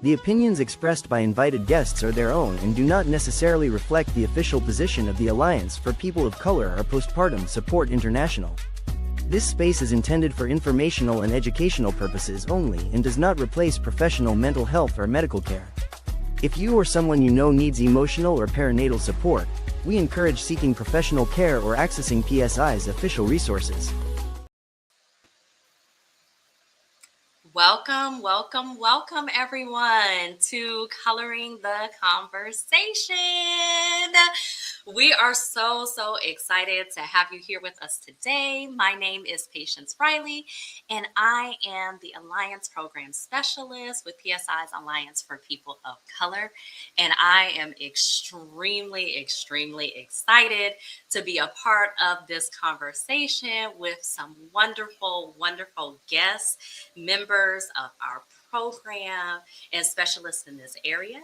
The opinions expressed by invited guests are their own and do not necessarily reflect the official position of the Alliance for People of Color or Postpartum Support International. This space is intended for informational and educational purposes only and does not replace professional mental health or medical care. If you or someone you know needs emotional or perinatal support, we encourage seeking professional care or accessing PSI's official resources. Welcome, welcome, welcome everyone to Coloring the Conversation. We are so excited to have you here with us today. My name is Patience Riley, and I am the Alliance Program Specialist with PSI's Alliance for People of Color. And I am extremely excited to be a part of this conversation with some wonderful guests, members of our program, and specialists in this area.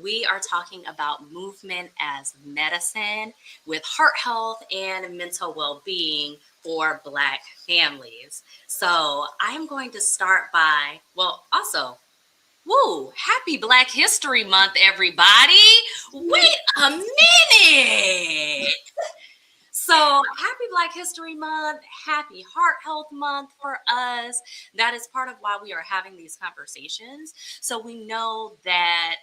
We are talking about movement as medicine with heart health and mental well-being for Black families. So I'm going to start by, happy Black History Month, everybody. Wait a minute. So happy Black History Month, happy Heart Health Month for us. That is part of why we are having these conversations. So we know that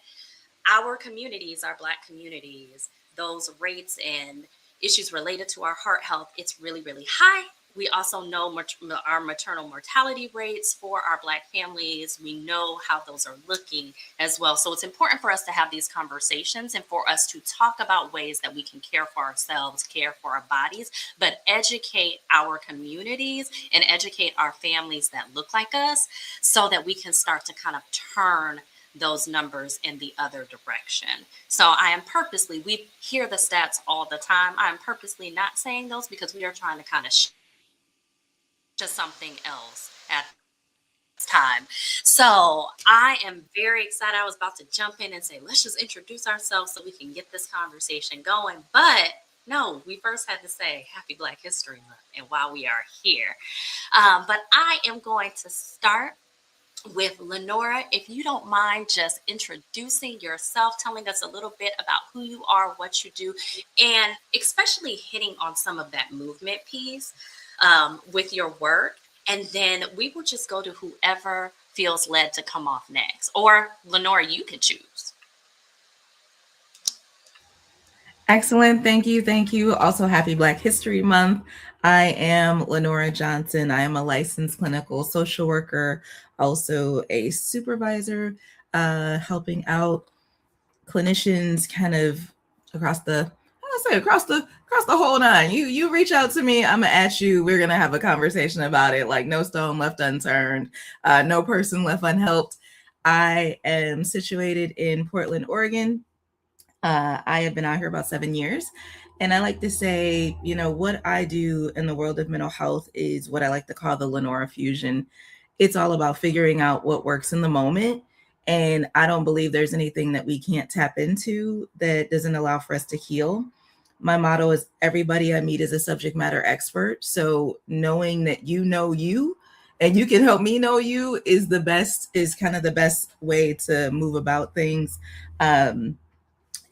our communities, our Black communities, those rates and issues related to our heart health, it's really high. We also know our maternal mortality rates for our Black families. We know how those are looking as well. So it's important for us to have these conversations and for us to talk about ways that we can care for ourselves, care for our bodies, but educate our communities and educate our families that look like us so that we can start to kind of turn those numbers in the other direction. So I am purposely, we hear the stats all the time. I'm purposely not saying those because we are trying to kind of to something else at this time. So I am very excited. I was about to jump in and say, let's just introduce ourselves so we can get this conversation going. But no, we first had to say happy Black History Month and while we are here. But I am going to start with Lenora. If you don't mind just introducing yourself, telling us a little bit about who you are, what you do, and especially hitting on some of that movement piece with your work, and then we will just go to whoever feels led to come off next. Or Lenora, you can choose. Excellent. Thank you. Also, happy Black History Month. I am Lenora Johnson. I am a licensed clinical social worker, also a supervisor, helping out clinicians kind of across the whole nine. You reach out to me, I'm gonna ask you, we're gonna have a conversation about it. Like no stone left unturned, no person left unhelped. I am situated in Portland, Oregon. I have been out here about 7 years. And I like to say, what I do in the world of mental health is what I like to call the Lenora Fusion. It's all about figuring out what works in the moment. And I don't believe there's anything that we can't tap into that doesn't allow for us to heal. My motto is everybody I meet is a subject matter expert. So knowing that you know you and you can help me know you is kind of the best way to move about things.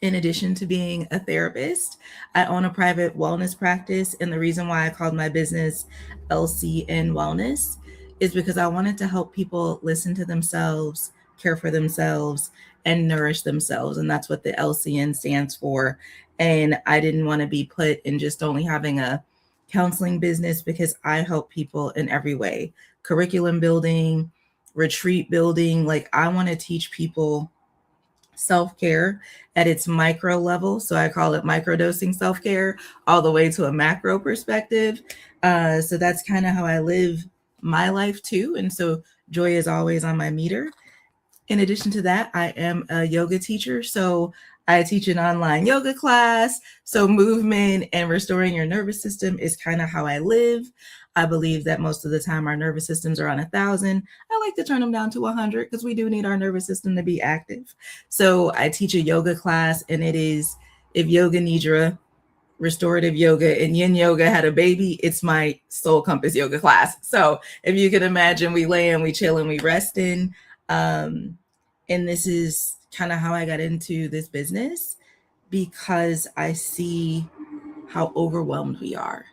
In addition to being a therapist, I own a private wellness practice. And the reason why I called my business LCN Wellness is because I wanted to help people listen to themselves, care for themselves, and nourish themselves. And that's what the LCN stands for. And I didn't want to be put in just only having a counseling business because I help people in every way. Curriculum building, retreat building. Like I want to teach people self-care at its micro level. So I call it microdosing self-care all the way to a macro perspective. So that's kind of how I live my life too. And so joy is always on my meter. In addition to that, I am a yoga teacher. So I teach an online yoga class. So movement and restoring your nervous system is kind of how I live. I believe that most of the time our nervous systems are on 1,000. I like to turn them down to 100 because we do need our nervous system to be active. So I teach a yoga class, and it is, if yoga nidra, restorative yoga, and yin yoga had a baby, it's my soul compass yoga class. So if you can imagine, we lay in, we chill, and we rest in. And this is kind of how I got into this business, because I see how overwhelmed we are,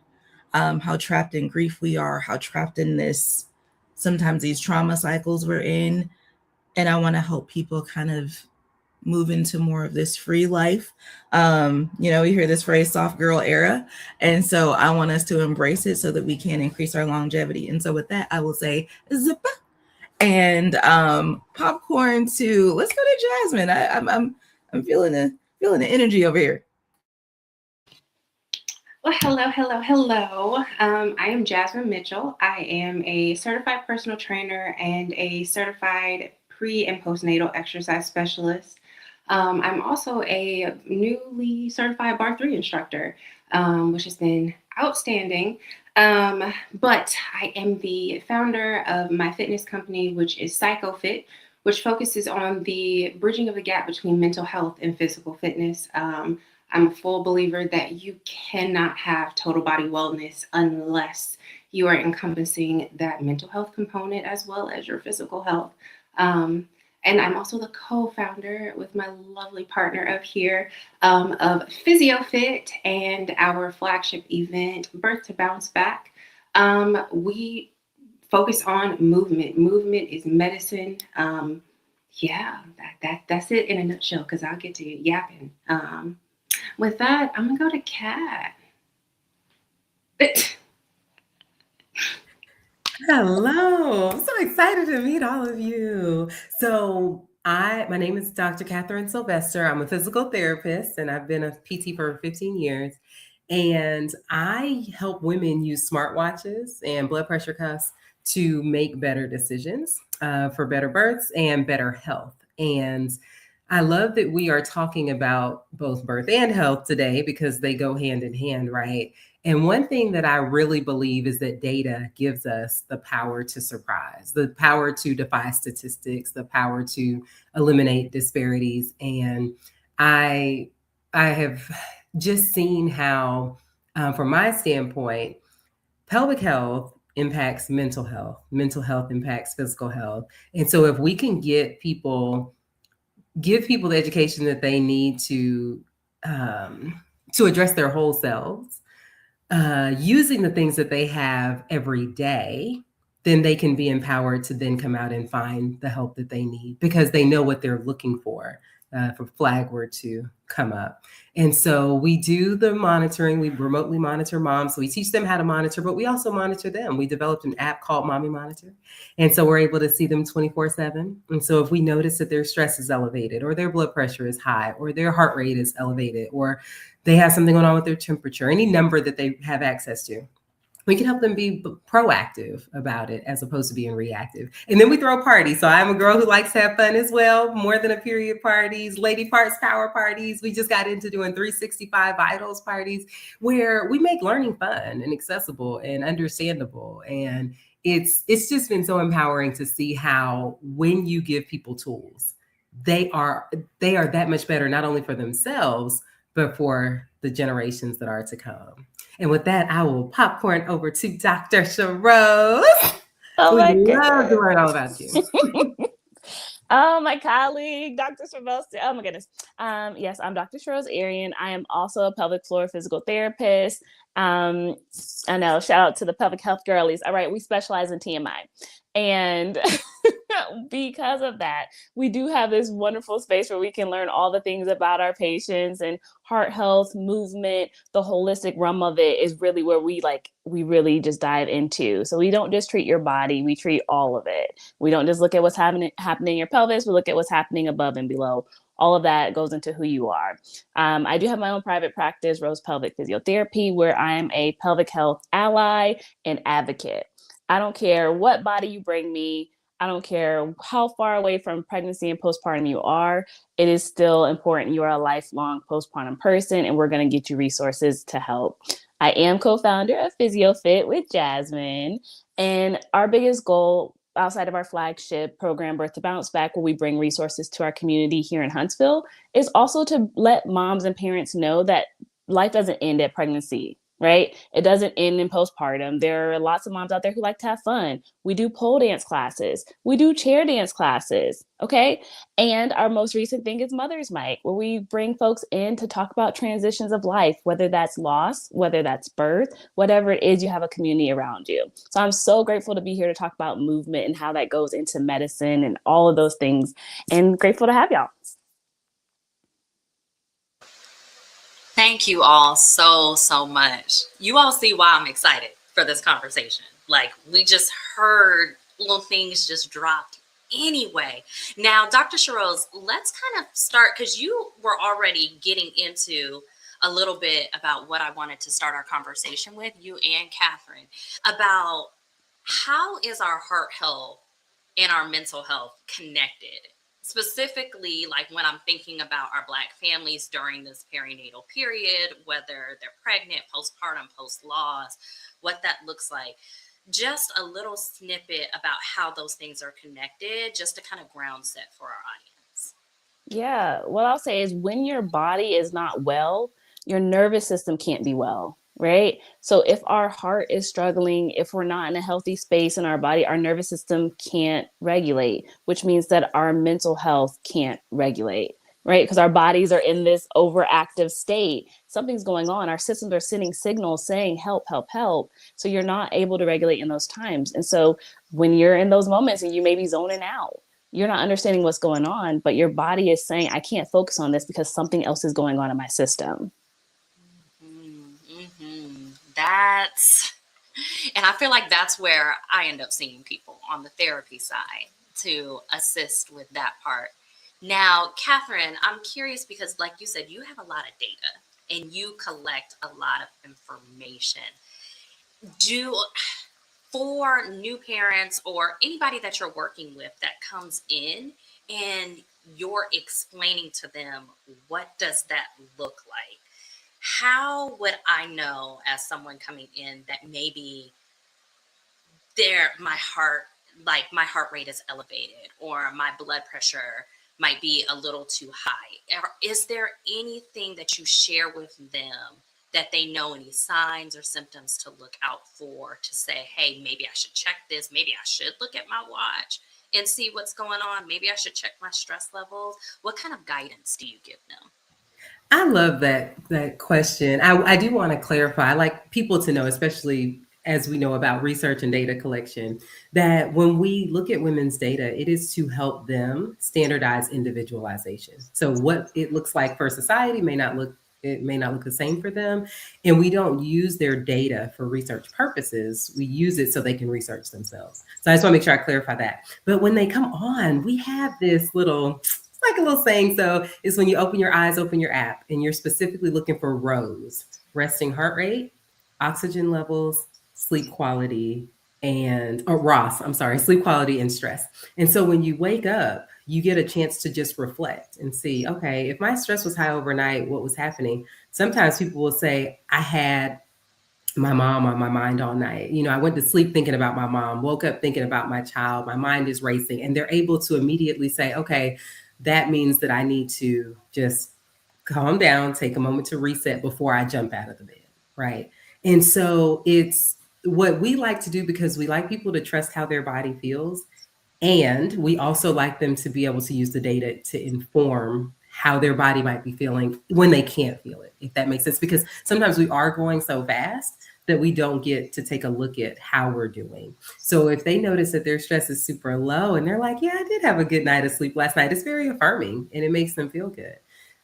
how trapped in grief we are, how trapped in this, sometimes these trauma cycles we're in. And I want to help people kind of move into more of this free life. We hear this phrase, soft girl era. And so I want us to embrace it so that we can increase our longevity. And so with that, I will say, zip and popcorn to, let's go to Jasmine. I'm feeling the energy over here. Well, hello. I am Jasmine Mitchell. I am a certified personal trainer and a certified pre and postnatal exercise specialist. I'm also a newly certified Bar 3 instructor, which has been outstanding. But I am the founder of my fitness company, which is PsychoFit, which focuses on the bridging of the gap between mental health and physical fitness. I'm a full believer that you cannot have total body wellness unless you are encompassing that mental health component as well as your physical health. And I'm also the co-founder with my lovely partner of PhysioFit and our flagship event, Birth to Bounce Back. We focus on movement. Movement is medicine. That's it in a nutshell, because I'll get to yapping. With that, I'm gonna go to Kat. Hello, I'm so excited to meet all of you. So my name is Dr. Catherine Sylvester. I'm a physical therapist, and I've been a PT for 15 years. And I help women use smartwatches and blood pressure cuffs to make better decisions for better births and better health. And I love that we are talking about both birth and health today, because they go hand in hand, right? And one thing that I really believe is that data gives us the power to surprise, the power to defy statistics, the power to eliminate disparities. And I have just seen how, from my standpoint, pelvic health impacts mental health impacts physical health. And so if we can give people the education that they need to address their whole selves, using the things that they have every day, then they can be empowered to then come out and find the help that they need, because they know what they're looking for flag were to come up. And so we do the monitoring. We remotely monitor moms. So we teach them how to monitor, but we also monitor them. We developed an app called Mommy Monitor. And so we're able to see them 24/7. And so if we notice that their stress is elevated, or their blood pressure is high, or their heart rate is elevated, or they have something going on with their temperature, any number that they have access to, we can help them be proactive about it as opposed to being reactive. And then we throw parties. So I'm a girl who likes to have fun as well, more than a period parties, lady parts power parties. We just got into doing 365 vitals parties, where we make learning fun and accessible and understandable. And it's just been so empowering to see how, when you give people tools, they are that much better, not only for themselves, but for the generations that are to come. And with that, I will popcorn over to Dr. Sharose. Oh my We'd love goodness. to learn all about you. Oh, my colleague, Dr. Sylvester. Oh my goodness. Yes, I'm Dr. Sharose Arian. I am also a pelvic floor physical therapist. I know, shout out to the pelvic health girlies. All right, we specialize in TMI. And because of that, we do have this wonderful space where we can learn all the things about our patients, and heart health, movement, the holistic realm of it is really where we really just dive into. So we don't just treat your body, we treat all of it. We don't just look at what's happening in your pelvis, we look at what's happening above and below. All of that goes into who you are. I do have my own private practice, Rose Pelvic Physiotherapy, where I am a pelvic health ally and advocate. I don't care what body you bring me. I don't care how far away from pregnancy and postpartum you are. It is still important. You are a lifelong postpartum person, and we're going to get you resources to help. I am co-founder of PhysioFit with Jasmine, and our biggest goal outside of our flagship program, Birth to Bounce Back, where we bring resources to our community here in Huntsville, is also to let moms and parents know that life doesn't end at pregnancy. right? It doesn't end in postpartum. There are lots of moms out there who like to have fun. We do pole dance classes. We do chair dance classes, okay? And our most recent thing is Mother's Mic, where we bring folks in to talk about transitions of life, whether that's loss, whether that's birth, whatever it is, you have a community around you. So I'm so grateful to be here to talk about movement and how that goes into medicine and all of those things, and grateful to have y'all. Thank you all so much. You all see why I'm excited for this conversation. Like, we just heard little things just dropped anyway. Now, Dr. Sharose, let's kind of start, because you were already getting into a little bit about what I wanted to start our conversation with, you and Catherine, about how is our heart health and our mental health connected? Specifically, like when I'm thinking about our Black families during this perinatal period, whether they're pregnant, postpartum, post-loss, what that looks like. Just a little snippet about how those things are connected, just to kind of ground set for our audience. Yeah, what I'll say is when your body is not well, your nervous system can't be well, right? So if our heart is struggling, if we're not in a healthy space in our body, our nervous system can't regulate, which means that our mental health can't regulate, right? Because our bodies are in this overactive state. Something's going on. Our systems are sending signals saying, help, help, help. So you're not able to regulate in those times. And so when you're in those moments and you may be zoning out, you're not understanding what's going on, but your body is saying, I can't focus on this because something else is going on in my system. And I feel like that's where I end up seeing people on the therapy side to assist with that part. Now, Catherine, I'm curious because, like you said, you have a lot of data and you collect a lot of information. For new parents or anybody that you're working with that comes in and you're explaining to them, what does that look like? How would I know as someone coming in that maybe my heart rate is elevated or my blood pressure might be a little too high? Is there anything that you share with them that they know, any signs or symptoms to look out for, to say, hey, maybe I should check this. Maybe I should look at my watch and see what's going on. Maybe I should check my stress levels. What kind of guidance do you give them? I love that question. I do want to clarify. I like people to know, especially as we know about research and data collection, that when we look at women's data, it is to help them standardize individualization. So what it looks like for society may not look the same for them. And we don't use their data for research purposes. We use it so they can research themselves. So I just want to make sure I clarify that. But when they come on, we have this little, it's like a little saying. So it's when you open your eyes, open your app, and you're specifically looking for ROS, resting heart rate, oxygen levels, sleep quality, sleep quality and stress. And so when you wake up, you get a chance to just reflect and see, okay, if my stress was high overnight, what was happening? Sometimes people will say, I had my mom on my mind all night. I went to sleep thinking about my mom, woke up thinking about my child, my mind is racing. And they're able to immediately say, okay, that means that I need to just calm down, take a moment to reset before I jump out of the bed, right? And so it's what we like to do, because we like people to trust how their body feels. And we also like them to be able to use the data to inform how their body might be feeling when they can't feel it, if that makes sense. Because sometimes we are going so fast that we don't get to take a look at how we're doing. So if they notice that their stress is super low and they're like, yeah, I did have a good night of sleep last night, it's very affirming and it makes them feel good.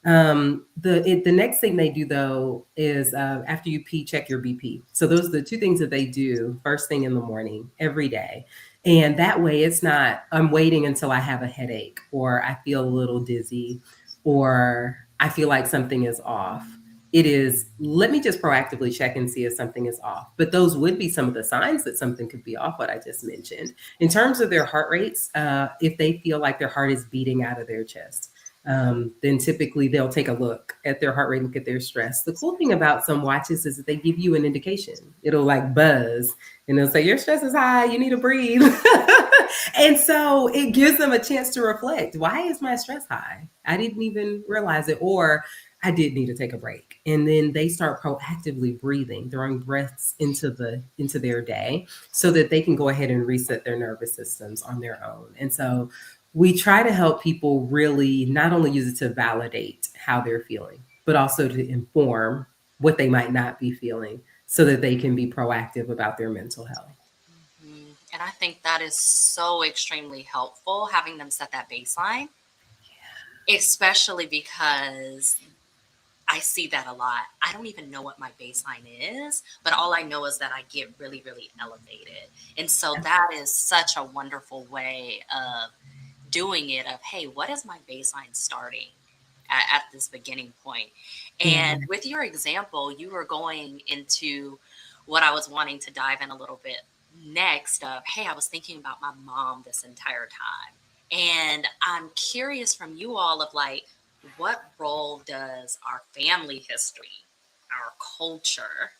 The next thing they do, though, is after you pee, check your BP. So those are the two things that they do first thing in the morning every day. And that way it's not, I'm waiting until I have a headache or I feel a little dizzy or I feel like something is off. It is, let me just proactively check and see if something is off. But those would be some of the signs that something could be off, what I just mentioned. In terms of their heart rates, if they feel like their heart is beating out of their chest, then typically they'll take a look at their heart rate, look at their stress. The cool thing about some watches is that they give you an indication. It'll like buzz and they'll say, your stress is high, you need to breathe. And so it gives them a chance to reflect. Why is my stress high? I didn't even realize it. Or I did need to take a break. And then they start proactively breathing, throwing breaths into their day so that they can go ahead and reset their nervous systems on their own. And so we try to help people really not only use it to validate how they're feeling, but also to inform what they might not be feeling so that they can be proactive about their mental health. And I think that is so extremely helpful, having them set that baseline, especially because I see that a lot. I don't even know what my baseline is, but all I know is that I get really, really elevated. And so that is such a wonderful way of doing it, of, hey, what is my baseline starting at this beginning point? And with your example, you were going into what I was wanting to dive in a little bit next of, hey, I was thinking about my mom this entire time. And I'm curious from you all of like, what role does our family history, our culture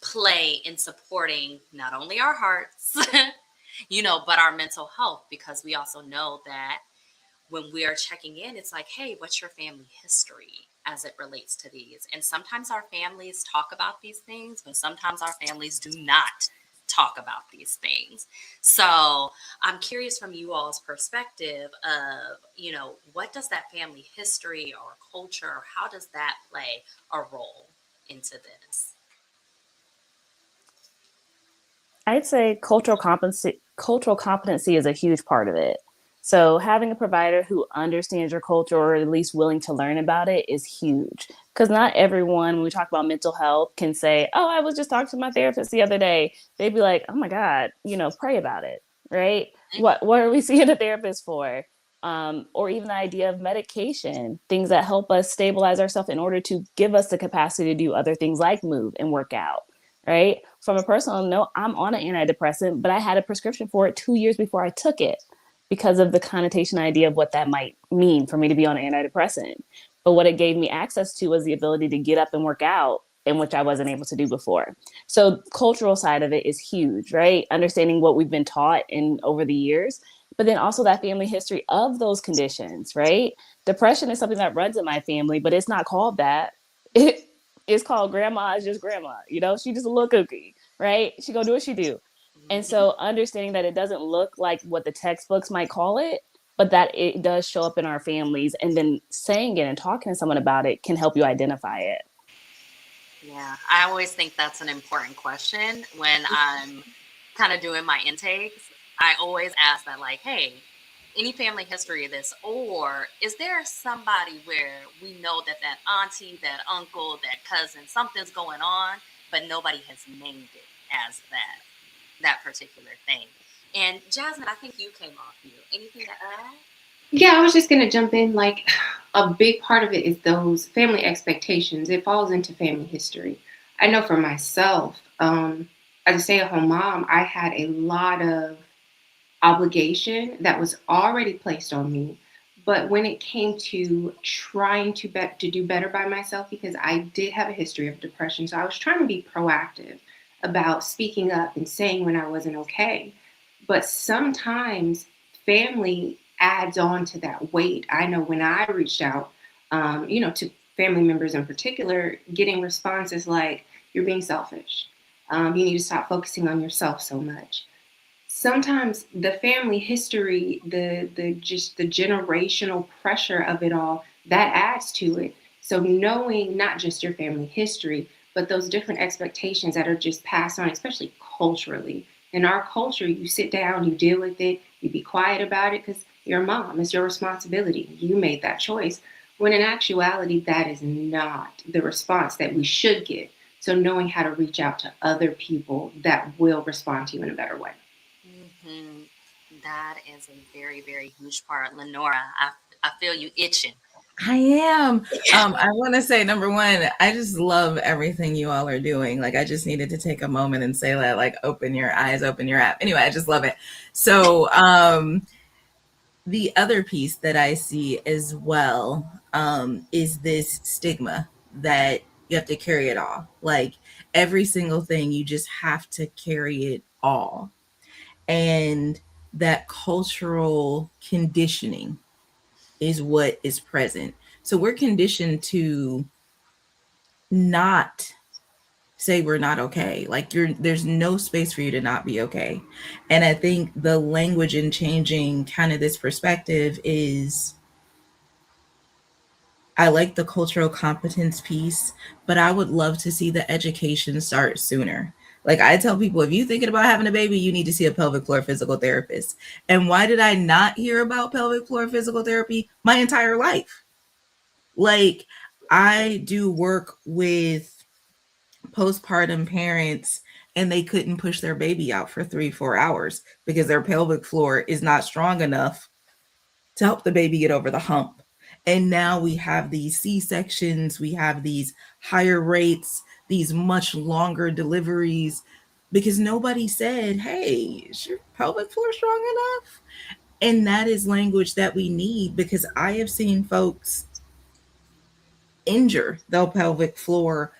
play in supporting not only our hearts, but our mental health? Because we also know that when we are checking in, it's like, hey, what's your family history as it relates to these? And sometimes our families talk about these things, but sometimes our families do not talk about these things. So I'm curious from you all's perspective of, what does that family history or culture, or how does that play a role into this? I'd say cultural competency is a huge part of it. So having a provider who understands your culture, or at least willing to learn about it, is huge. Because not everyone, when we talk about mental health, can say, oh, I was just talking to my therapist the other day. They'd be like, oh my God, pray about it, right? What are we seeing a therapist for? Or even the idea of medication, things that help us stabilize ourselves in order to give us the capacity to do other things like move and work out, right? From a personal note, I'm on an antidepressant, but I had a prescription for it 2 years before I took it, because of the connotation idea of what that might mean for me to be on an antidepressant. But what it gave me access to was the ability to get up and work out, in which I wasn't able to do before. So cultural side of it is huge, right? Understanding what we've been taught in over the years, but then also that family history of those conditions, right? Depression is something that runs in my family, but it's not called that. It's called grandma is just grandma. She just a little cookie, right? She gonna do what she do. And so understanding that it doesn't look like what the textbooks might call it, but that it does show up in our families, and then saying it and talking to someone about it can help you identify it. Yeah, I always think that's an important question when I'm kind of doing my intakes. I always ask that, like, hey, any family history of this, or is there somebody where we know that auntie, that uncle, that cousin, something's going on, but nobody has named it as that particular thing? And Jasmine, I think you came off mute. Anything to add? Yeah, I was just going to jump in. Like, a big part of it is those family expectations. It falls into family history. I know for myself, as a stay-at-home mom, I had a lot of obligation that was already placed on me. But when it came to trying to do better by myself, because I did have a history of depression, so I was trying to be proactive about speaking up and saying when I wasn't okay. But sometimes family adds on to that weight. I know when I reached out, to family members in particular, getting responses like, you're being selfish. You need to stop focusing on yourself so much. Sometimes the family history, the generational pressure of it all, that adds to it. So knowing not just your family history, but those different expectations that are just passed on, especially culturally. In our culture, you sit down, you deal with it, you be quiet about it because you're a mom, it's your responsibility. You made that choice. When in actuality, that is not the response that we should get. So knowing how to reach out to other people that will respond to you in a better way. Mm-hmm. That is a very, very huge part. Lenora, I feel you itching. I am. I want to say, number one, I just love everything you all are doing. Like, I just needed to take a moment and say that, like, open your eyes, open your app. Anyway, I just love it. So, the other piece that I see as well is this stigma that you have to carry it all. Like, every single thing, you just have to carry it all. And that cultural conditioning is what is present. So we're conditioned to not say we're not okay. Like there's no space for you to not be okay. And I think the language in changing kind of this perspective is, I like the cultural competence piece, but I would love to see the education start sooner. Like I tell people, if you're thinking about having a baby, you need to see a pelvic floor physical therapist. And why did I not hear about pelvic floor physical therapy my entire life? Like I do work with postpartum parents and they couldn't push their baby out for 3-4 hours because their pelvic floor is not strong enough to help the baby get over the hump. And now we have these C-sections, we have these higher rates, these much longer deliveries, because nobody said, hey, is your pelvic floor strong enough? And that is language that we need, because I have seen folks injure their pelvic floor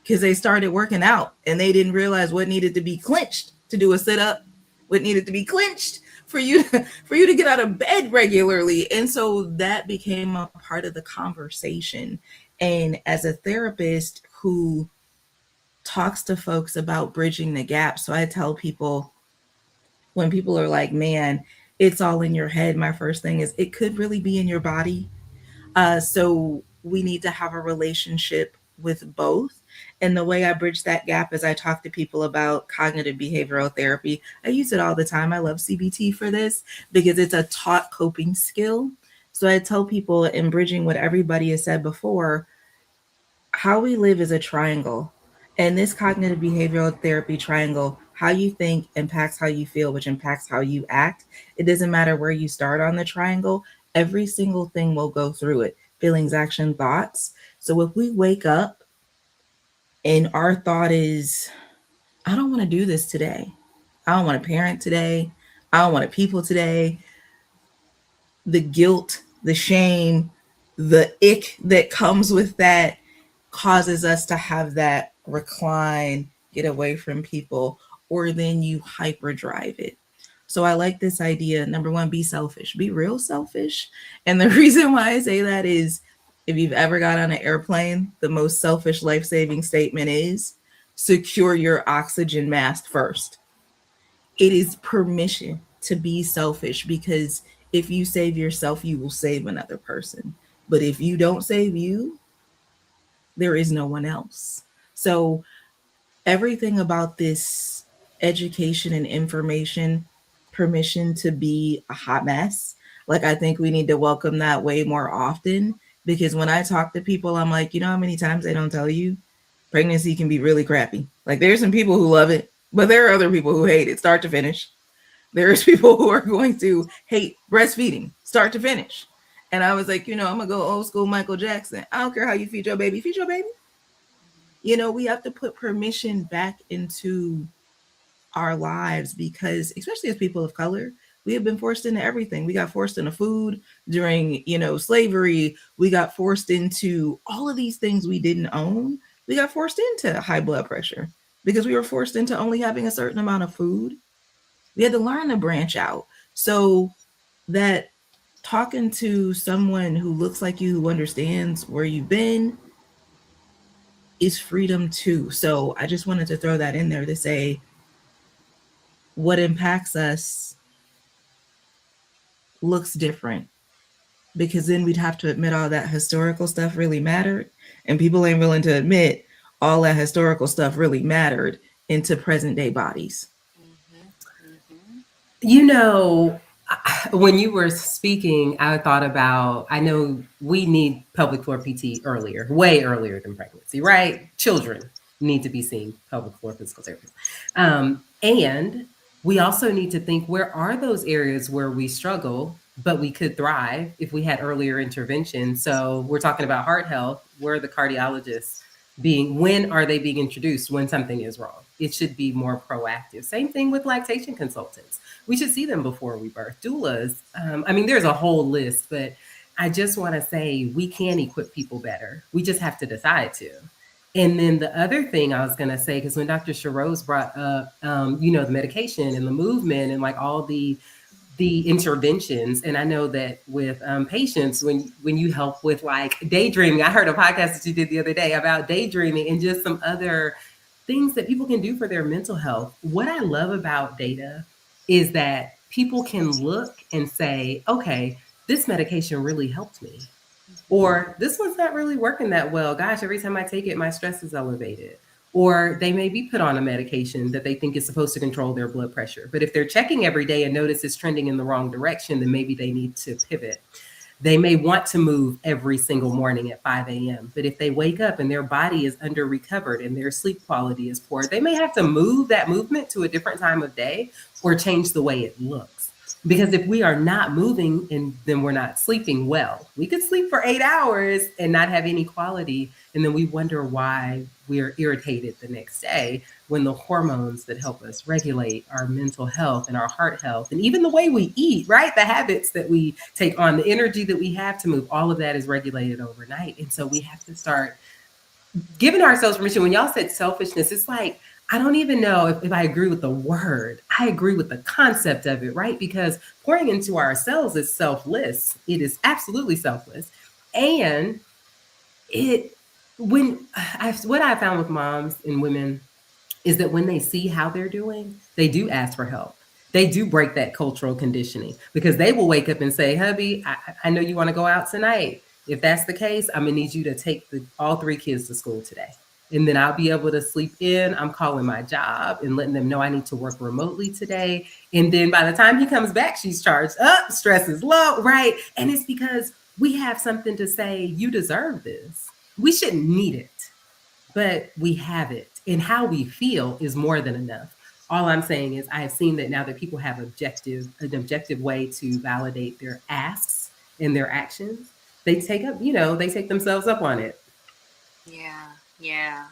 because they started working out and they didn't realize what needed to be clenched to do a sit-up, what needed to be clenched for you to get out of bed regularly. And so that became a part of the conversation. And as a therapist who talks to folks about bridging the gap, so I tell people, when people are like, man, it's all in your head, my first thing is, it could really be in your body. So we need to have a relationship with both. And the way I bridge that gap is I talk to people about cognitive behavioral therapy. I use it all the time. I love CBT for this because it's a taught coping skill. So I tell people, in bridging what everybody has said before, how we live is a triangle. And this cognitive behavioral therapy triangle, how you think impacts how you feel, which impacts how you act. It doesn't matter where you start on the triangle. Every single thing will go through it. Feelings, action, thoughts. So if we wake up and our thought is, I don't want to do this today. I don't want to parent today. I don't want to people today. The guilt, the shame, the ick that comes with that causes us to have that recline, get away from people, or then you hyperdrive it. So I like this idea. Number one, be selfish, be real selfish. And the reason why I say that is, if you've ever got on an airplane, the most selfish life-saving statement is, secure your oxygen mask first. It is permission to be selfish, because if you save yourself, you will save another person. But if you don't save you, there is no one else. So everything about this education and information, permission to be a hot mess, like I think we need to welcome that way more often. Because when I talk to people, I'm like, you know how many times they don't tell you pregnancy can be really crappy? Like there's some people who love it, but there are other people who hate it start to finish. There's people who are going to hate breastfeeding start to finish. And I was like, I'm gonna go old school Michael Jackson. I don't care how you feed your baby, feed your baby. We have to put permission back into our lives, because especially as people of color, we have been forced into everything. We got forced into food during, slavery. We got forced into all of these things we didn't own. We got forced into high blood pressure because we were forced into only having a certain amount of food. We had to learn to branch out. So that talking to someone who looks like you, who understands where you've been, is freedom too. So I just wanted to throw that in there to say, what impacts us looks different, because then we'd have to admit all that historical stuff really mattered, and people ain't willing to admit all that historical stuff really mattered into present day bodies. When you were speaking, I thought about, I know we need pelvic floor PT earlier, way earlier than pregnancy, right? Children need to be seeing pelvic floor physical therapists. And we also need to think, where are those areas where we struggle, but we could thrive if we had earlier intervention? So we're talking about heart health. Where are the cardiologists when are they being introduced when something is wrong? It should be more proactive. Same thing with lactation consultants. We should see them before we birth. Doulas. There's a whole list, but I just want to say we can equip people better. We just have to decide to. And then the other thing I was going to say, because when Dr. Sharose brought up, the medication and the movement and like all the the interventions. And I know that with patients, when you help with like daydreaming, I heard a podcast that you did the other day about daydreaming and just some other things that people can do for their mental health. What I love about data is that people can look and say, okay, this medication really helped me. Or this one's not really working that well. Gosh, every time I take it, my stress is elevated. Or they may be put on a medication that they think is supposed to control their blood pressure. But if they're checking every day and notice it's trending in the wrong direction, then maybe they need to pivot. They may want to move every single morning at 5 a.m. But if they wake up and their body is under recovered and their sleep quality is poor, they may have to move that movement to a different time of day or change the way it looks. Because if we are not moving and then we're not sleeping well, we could sleep for 8 hours and not have any quality. And then we wonder why we're irritated the next day when the hormones that help us regulate our mental health and our heart health and even the way we eat, right? The habits that we take on, the energy that we have to move, all of that is regulated overnight. And so we have to start giving ourselves permission. When y'all said selfishness, it's like, I don't even know if I agree with the word. I agree with the concept of it, right? Because pouring into ourselves is selfless. It is absolutely selfless. And what I found with moms and women is that when they see how they're doing, they do ask for help. They do break that cultural conditioning because they will wake up and say, hubby, I know you want to go out tonight. If that's the case, I'm going to need you to take all 3 kids to school today. And then I'll be able to sleep in. I'm calling my job and letting them know I need to work remotely today. And then by the time he comes back, she's charged up, stress is low, right? And it's because we have something to say, you deserve this. We shouldn't need it, but we have it. And how we feel is more than enough. All I'm saying is I have seen that now that people have an objective way to validate their asks and their actions, they take themselves up on it. Yeah.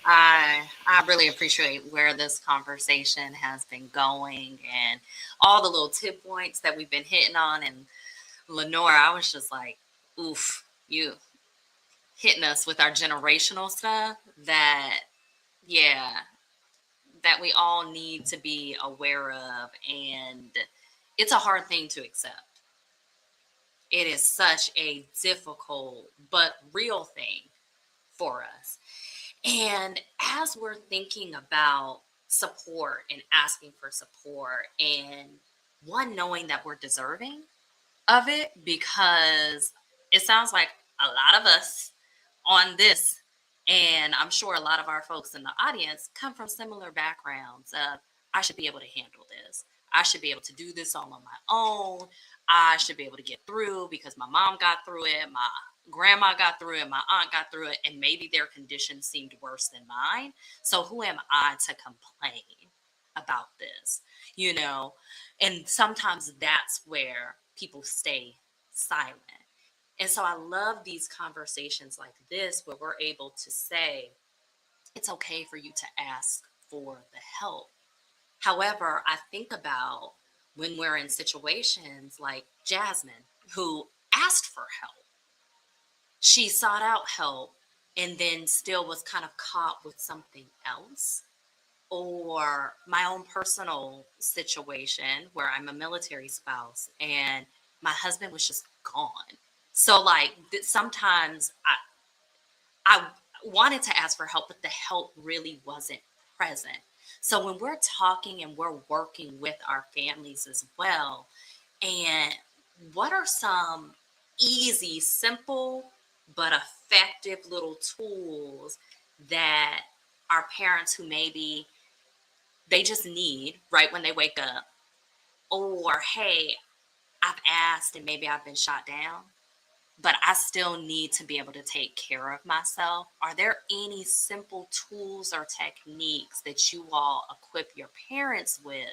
I really appreciate where this conversation has been going and all the little tip points that we've been hitting on. And Lenora, I was just like, oof, you hitting us with our generational stuff that we all need to be aware of. And it's a hard thing to accept. It is such a difficult but real thing for us. And as we're thinking about support and asking for support, and knowing that we're deserving of it, because it sounds like a lot of us on this, and I'm sure a lot of our folks in the audience come from similar backgrounds of, I should be able to handle this. I should be able to do this all on my own. I should be able to get through because my mom got through it, my grandma got through it, my aunt got through it, and maybe their condition seemed worse than mine. So who am I to complain about this? And sometimes that's where people stay silent. And so I love these conversations like this where we're able to say, it's okay for you to ask for the help. However, I think about when we're in situations like Jasmine, who asked for help. She sought out help and then still was kind of caught with something else. Or my own personal situation where I'm a military spouse and my husband was just gone. So sometimes I wanted to ask for help, but the help really wasn't present. So when we're talking and we're working with our families as well, and what are some easy, simple, but effective little tools that our parents who maybe they just need right when they wake up, or, hey, I've asked and maybe I've been shot down, but I still need to be able to take care of myself. Are there any simple tools or techniques that you all equip your parents with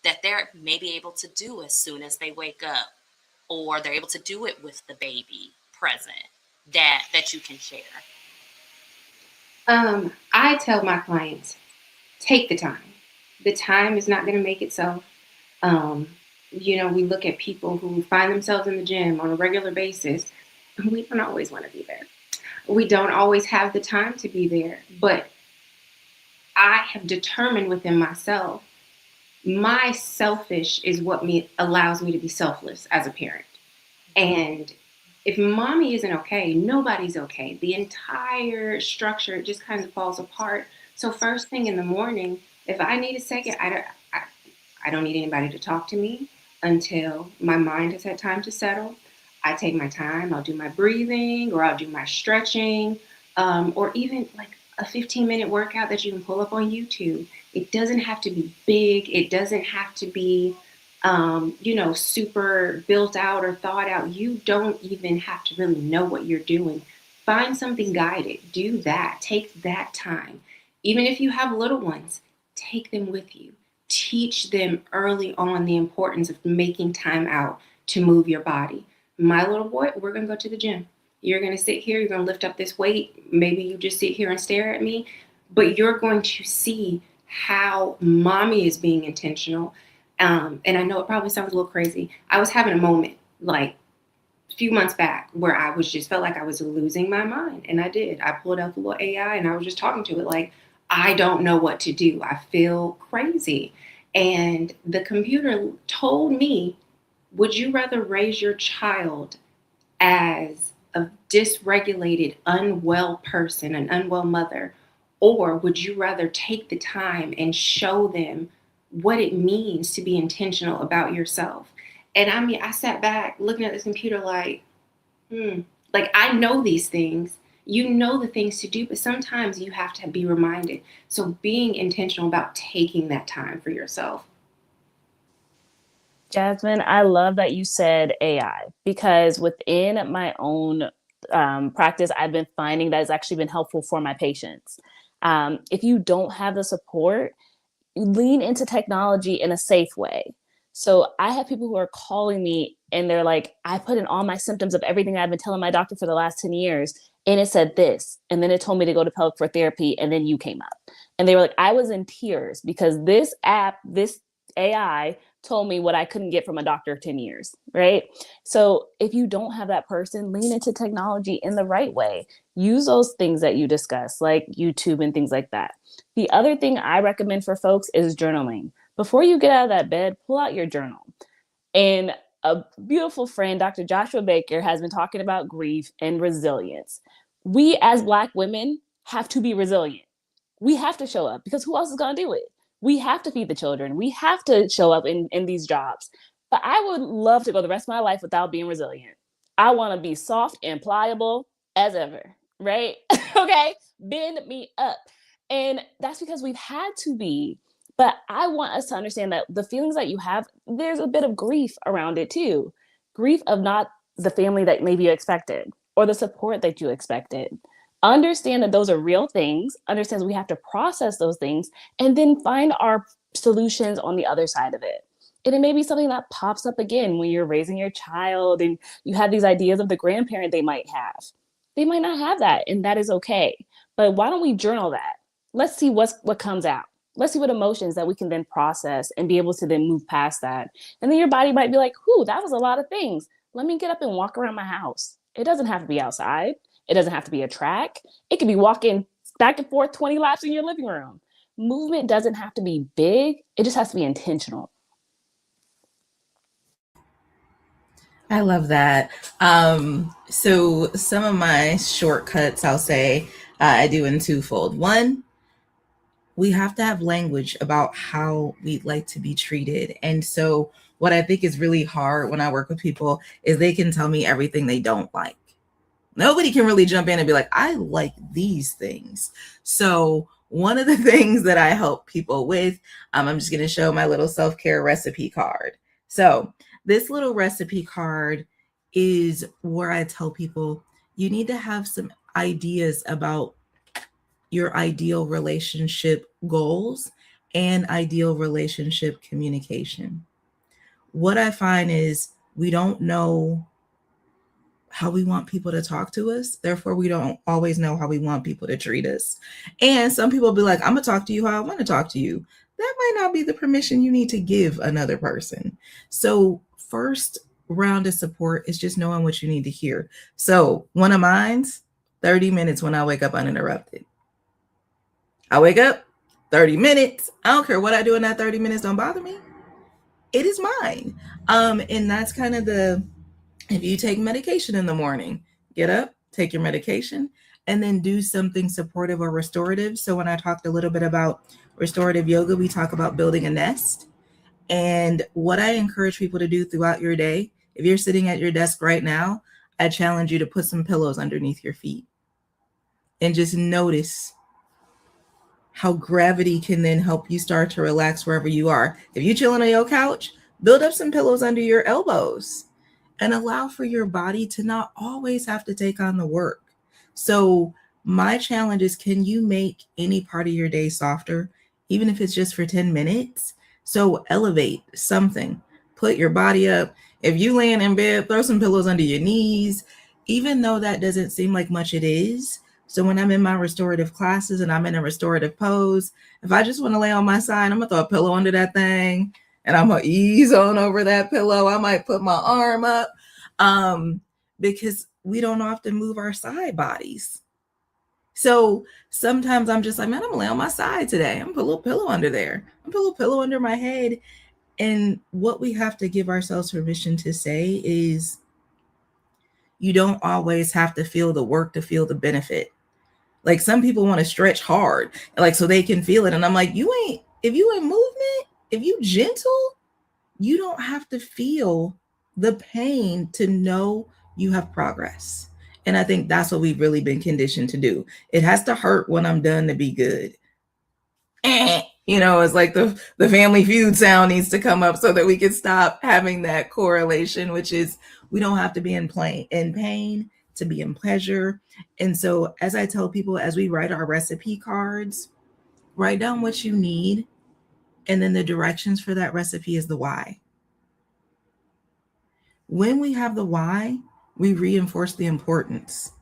that they're maybe able to do as soon as they wake up, or they're able to do it with the baby present that you can share? I tell my clients, take the time. The time is not going to make itself. We look at people who find themselves in the gym on a regular basis. We don't always want to be there. We don't always have the time to be there. But I have determined within myself my selfish is what allows me to be selfless as a parent. And if mommy isn't okay, nobody's okay. The entire structure just kind of falls apart. So first thing in the morning, if I need a second, I don't need anybody to talk to me until my mind has had time to settle. I take my time. I'll do my breathing, or I'll do my stretching, or even like a 15-minute workout that you can pull up on YouTube. It doesn't have to be big. It doesn't have to be, super built out or thought out. You don't even have to really know what you're doing. Find something guided. Do that. Take that time. Even if you have little ones, take them with you. Teach them early on the importance of making time out to move your body. My little boy, we're going to go to the gym. You're going to sit here. You're going to lift up this weight. Maybe you just sit here and stare at me, but you're going to see how mommy is being intentional. And I know it probably sounds a little crazy. I was having a moment like a few months back where I felt like I was losing my mind. And I did. I pulled out the little AI and I was just talking to it like, I don't know what to do. I feel crazy. And the computer told me, would you rather raise your child as a dysregulated, unwell person, an unwell mother, or would you rather take the time and show them what it means to be intentional about yourself? And I mean, I sat back looking at this computer like, like I know these things. You know the things to do, but sometimes you have to be reminded. So being intentional about taking that time for yourself. Jasmine, I love that you said AI, because within my own practice, I've been finding that it's actually been helpful for my patients. If you don't have the support, lean into technology in a safe way. So I have people who are calling me and they're like, I put in all my symptoms of everything I've been telling my doctor for the last 10 years. And it said this, and then it told me to go to pelvic floor therapy. And then you came up and they were like, I was in tears because this AI told me what I couldn't get from a doctor of 10 years, right? So if you don't have that person, lean into technology in the right way. Use those things that you discuss, like YouTube and things like that. The other thing I recommend for folks is journaling. Before you get out of that bed, pull out your journal. And a beautiful friend, Dr. Joshua Baker, has been talking about grief and resilience. We as Black women have to be resilient. We have to show up because who else is going to do it? We have to feed the children. We have to show up in these jobs. But I would love to go the rest of my life without being resilient. I want to be soft and pliable as ever, right? Okay, bend me up. And that's because we've had to be. But I want us to understand that the feelings that you have, there's a bit of grief around it too. Grief of not the family that maybe you expected or the support that you expected. Understand that those are real things, understands we have to process those things, and then find our solutions on the other side of it. And it may be something that pops up again when you're raising your child and you have these ideas of the grandparent they might have. They might not have that, and that is okay. But why don't we journal that? Let's see what comes out. Let's see what emotions that we can then process and be able to then move past that. And then your body might be like, whew, that was a lot of things. Let me get up and walk around my house. It doesn't have to be outside. It doesn't have to be a track. It could be walking back and forth 20 laps in your living room. Movement doesn't have to be big. It just has to be intentional. I love that. So some of my shortcuts, I'll say, I do in twofold. One, we have to have language about how we'd like to be treated. And so what I think is really hard when I work with people is they can tell me everything they don't like. Nobody can really jump in and be like, I like these things. So one of the things that I help people with, I'm just going to show my little self-care recipe card. So this little recipe card is where I tell people you need to have some ideas about your ideal relationship goals and ideal relationship communication. What I find is we don't know how we want people to talk to us. Therefore, we don't always know how we want people to treat us. And some people be like, I'm going to talk to you how I want to talk to you. That might not be the permission you need to give another person. So first round of support is just knowing what you need to hear. So one of mine's 30 minutes when I wake up uninterrupted. I wake up, 30 minutes. I don't care what I do in that 30 minutes. Don't bother me. It is mine. And that's kind of if you take medication in the morning, get up, take your medication, and then do something supportive or restorative. So when I talked a little bit about restorative yoga, we talk about building a nest. And what I encourage people to do throughout your day, if you're sitting at your desk right now, I challenge you to put some pillows underneath your feet and just notice how gravity can then help you start to relax wherever you are. If you're chilling on your couch, build up some pillows under your elbows and allow for your body to not always have to take on the work. So my challenge is, can you make any part of your day softer, even if it's just for 10 minutes? So elevate something, put your body up. If you laying in bed, throw some pillows under your knees, even though that doesn't seem like much, it is. So when I'm in my restorative classes and I'm in a restorative pose, if I just want to lay on my side, I'm gonna throw a pillow under that thing and I'm gonna ease on over that pillow. I might put my arm up because we don't often move our side bodies. So sometimes I'm just like, man, I'm gonna lay on my side today. I'm gonna put a little pillow under there. I'm gonna put a little pillow under my head. And what we have to give ourselves permission to say is, you don't always have to feel the work to feel the benefit. Like some people want to stretch hard, like so they can feel it. And I'm like, if you in movement, if you gentle, you don't have to feel the pain to know you have progress. And I think that's what we've really been conditioned to do. It has to hurt when I'm done to be good. It's like the Family Feud sound needs to come up so that we can stop having that correlation, which is we don't have to be in pain to be in pleasure. And so as I tell people, as we write our recipe cards, write down what you need. And then the directions for that recipe is the why. When we have the why, we reinforce the importance.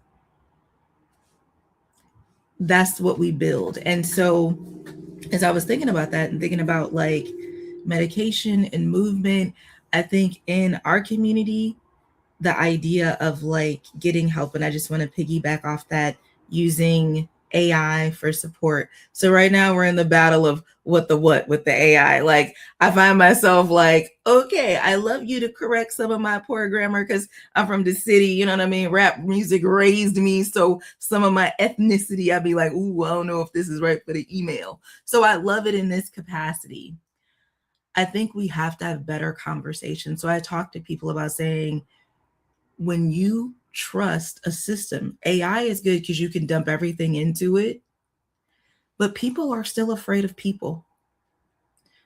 That's what we build. And so as I was thinking about that and thinking about like medication and movement, I think in our community, the idea of like getting help, and I just want to piggyback off that, using AI for support. So right now we're in the battle of what with the AI. Like I find myself like, okay, I love you to correct some of my poor grammar because I'm from the city, you know what I mean? Rap music raised me. So some of my ethnicity, I'd be like, ooh, I don't know if this is right for the email. So I love it in this capacity. I think we have to have better conversations. So I talk to people about saying, when you trust a system, AI is good because you can dump everything into it, but people are still afraid of people.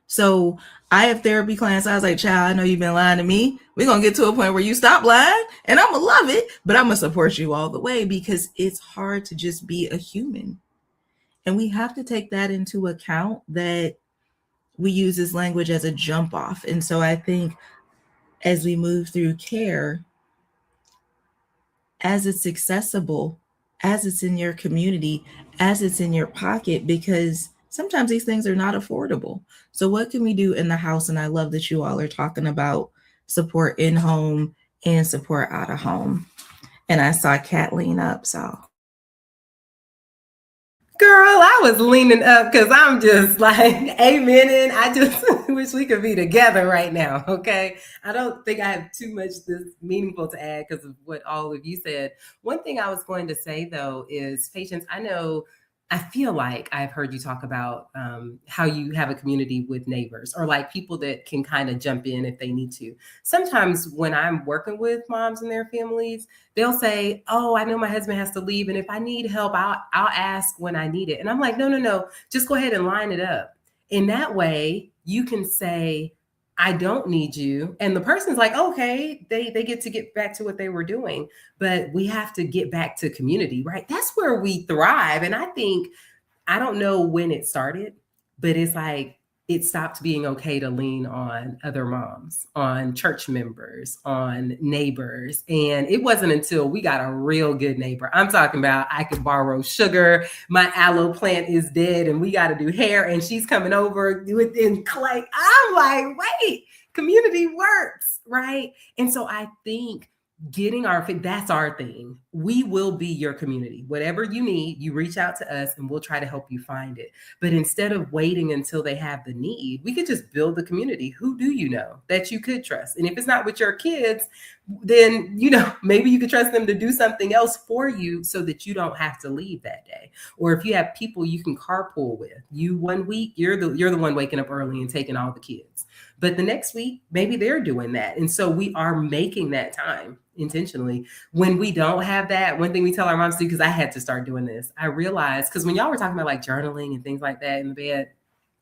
So I have therapy clients. I was like, child, I know you've been lying to me. We're going to get to a point where you stop lying and I'm going to love it, but I'm going to support you all the way because it's hard to just be a human. And we have to take that into account, that we use this language as a jump off. And so I think as we move through care, as it's accessible, as it's in your community, as it's in your pocket, because sometimes these things are not affordable. So what can we do in the house? And I love that you all are talking about support in home and support out of home. And I saw Kathleen up, so. Girl, I was leaning up because I'm just like, amen. I just wish we could be together right now, okay? I don't think I have too much this meaningful to add because of what all of you said. One thing I was going to say, though, is patience. I feel like I've heard you talk about how you have a community with neighbors or like people that can kind of jump in if they need to. Sometimes when I'm working with moms and their families, they'll say, oh, I know my husband has to leave. And if I need help, I'll ask when I need it. And I'm like, no, just go ahead and line it up. In that way, you can say, I don't need you. And the person's like, okay, they get to get back to what they were doing. But we have to get back to community, right? That's where we thrive. And I don't know when it started, but it's like, it stopped being okay to lean on other moms, on church members, on neighbors. And it wasn't until we got a real good neighbor. I'm talking about, I could borrow sugar. My aloe plant is dead and we got to do hair and she's coming over within clay. I'm like, wait, community works, right? And so I think that's our thing. We will be your community. Whatever you need, you reach out to us and we'll try to help you find it. But instead of waiting until they have the need, we could just build the community. Who do you know that you could trust? And if it's not with your kids, then, maybe you could trust them to do something else for you so that you don't have to leave that day. Or if you have people you can carpool with, you 1 week, you're the one waking up early and taking all the kids. But the next week, maybe they're doing that. And so we are making that time intentionally. When we don't have that, one thing we tell our moms to do, because I had to start doing this, I realized, because when y'all were talking about like journaling and things like that in the bed,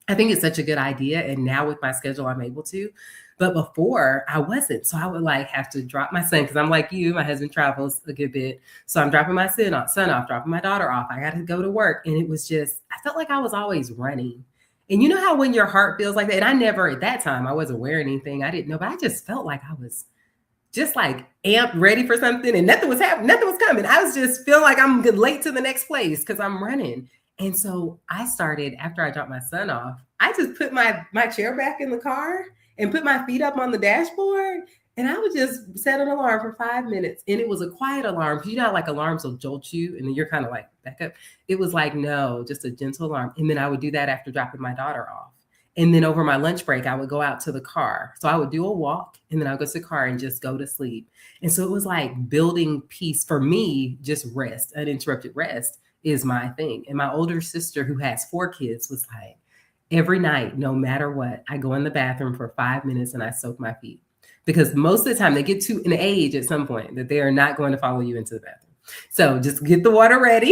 I think it's such a good idea. And now with my schedule, I'm able to. But before I wasn't. So I would like have to drop my son, because I'm like you, my husband travels a good bit. So I'm dropping my son off, dropping my daughter off. I got to go to work. And it was just, I felt like I was always running. And you know how when your heart feels like that, and I never at that time, I wasn't wearing anything. I didn't know, but I just felt like I was just like amped, ready for something, and nothing was happening, nothing was coming. I was just feeling like I'm late to the next place because I'm running. And so I started, after I dropped my son off, I just put my chair back in the car and put my feet up on the dashboard. And I would just set an alarm for 5 minutes. And it was a quiet alarm, because you know, like alarms will jolt you and then you're kind of like back up. It was like, no, just a gentle alarm. And then I would do that after dropping my daughter off. And then over my lunch break, I would go out to the car. So I would do a walk and then I'll go to the car and just go to sleep. And so it was like building peace for me. Just rest, uninterrupted rest is my thing. And my older sister, who has 4 kids, was like, every night, no matter what, I go in the bathroom for 5 minutes and I soak my feet. Because most of the time they get to an age at some point that they are not going to follow you into the bathroom. So just get the water ready.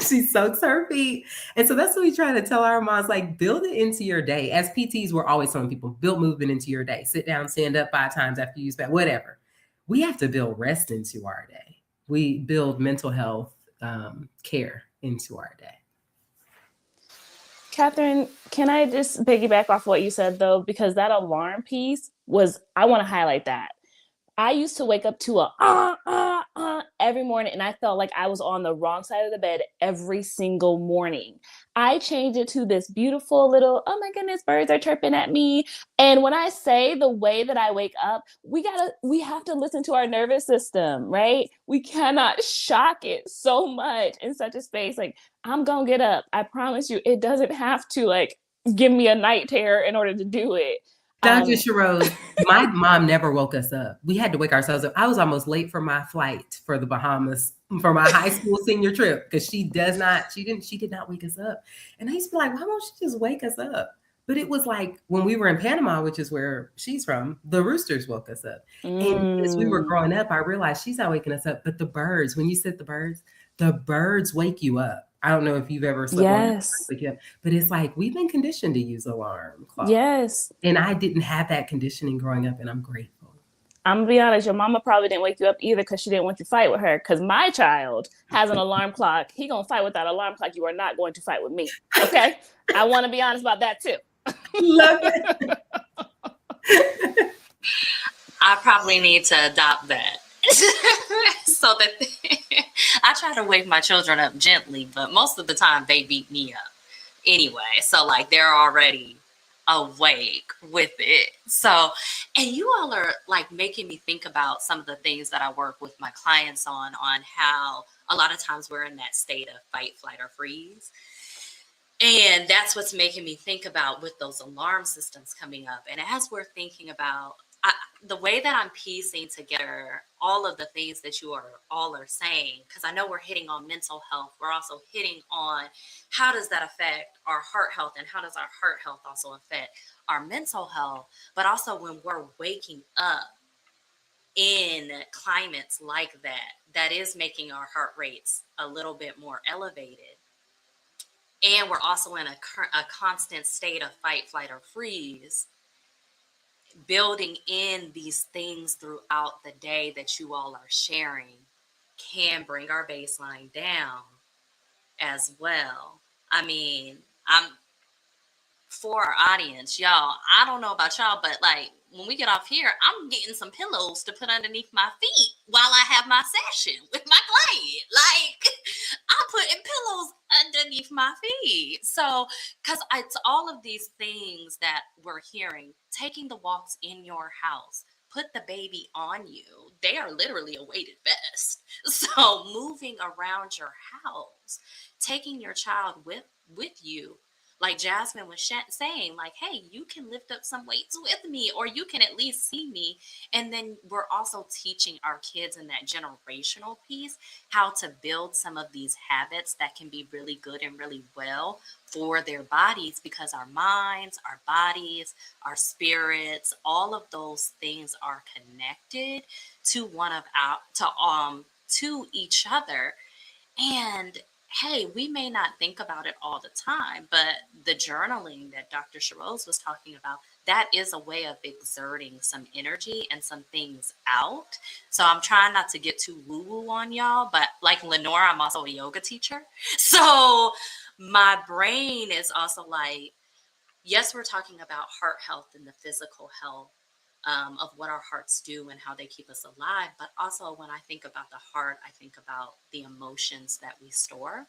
She soaks her feet. And so that's what we try to tell our moms, like, build it into your day. As PTs, we're always telling people, build movement into your day. Sit down, stand up 5 times after you use that, whatever. We have to build rest into our day. We build mental health care into our day. Catherine, can I just piggyback off what you said, though? Because that alarm piece I want to highlight that. I used to wake up to every morning, and I felt like I was on the wrong side of the bed every single morning. I changed it to this beautiful little, oh my goodness, birds are chirping at me. And when I say the way that I wake up, we have to listen to our nervous system, right? We cannot shock it so much in such a space. Like, I'm gonna get up. I promise you, it doesn't have to like give me a night terror in order to do it. Dr. Sharose, my mom never woke us up. We had to wake ourselves up. I was almost late for my flight for the Bahamas for my high school senior trip, because she did not wake us up. And I used to be like, why won't she just wake us up? But it was like when we were in Panama, which is where she's from, the roosters woke us up. And as we were growing up, I realized she's not waking us up, but the birds, when you said the birds wake you up. I don't know if you've ever slept on, but it's like we've been conditioned to use alarm clocks. Yes. And I didn't have that conditioning growing up, and I'm grateful. I'm gonna be honest, your mama probably didn't wake you up either because she didn't want you to fight with her. Because my child has an alarm clock. He gonna fight with that alarm clock. You are not going to fight with me. Okay? I want to be honest about that too. Love it. I probably need to adopt that. So that I try to wake my children up gently, but most of the time they beat me up anyway. So like they're already awake with it. So, and you all are like making me think about some of the things that I work with my clients on how a lot of times we're in that state of fight, flight, or freeze. And that's what's making me think about with those alarm systems coming up. And as we're thinking about the way that I'm piecing together all of the things that you all are saying, because I know we're hitting on mental health, we're also hitting on how does that affect our heart health, and how does our heart health also affect our mental health, but also when we're waking up in climates like that is making our heart rates a little bit more elevated. And we're also in a constant state of fight, flight, or freeze. Building in these things throughout the day that you all are sharing can bring our baseline down as well. I mean, I'm for our audience, y'all. I don't know about y'all, but like when we get off here, I'm getting some pillows to put underneath my feet while I have my session with my client. Like I'm putting pillows underneath my feet. So, because it's all of these things that we're hearing, taking the walks in your house, put the baby on you, they are literally a weighted vest. So moving around your house, taking your child with you, like Jasmine was saying, like, hey, you can lift up some weights with me, or you can at least see me. And then we're also teaching our kids in that generational piece how to build some of these habits that can be really good and really well for their bodies, because our minds, our bodies, our spirits, all of those things are connected to to each other. And hey, we may not think about it all the time, but the journaling that Dr. Sharose was talking about, that is a way of exerting some energy and some things out. So I'm trying not to get too woo-woo on y'all, but like Lenore, I'm also a yoga teacher. So my brain is also like, yes, we're talking about heart health and the physical health of what our hearts do and how they keep us alive. But also when I think about the heart, I think about the emotions that we store.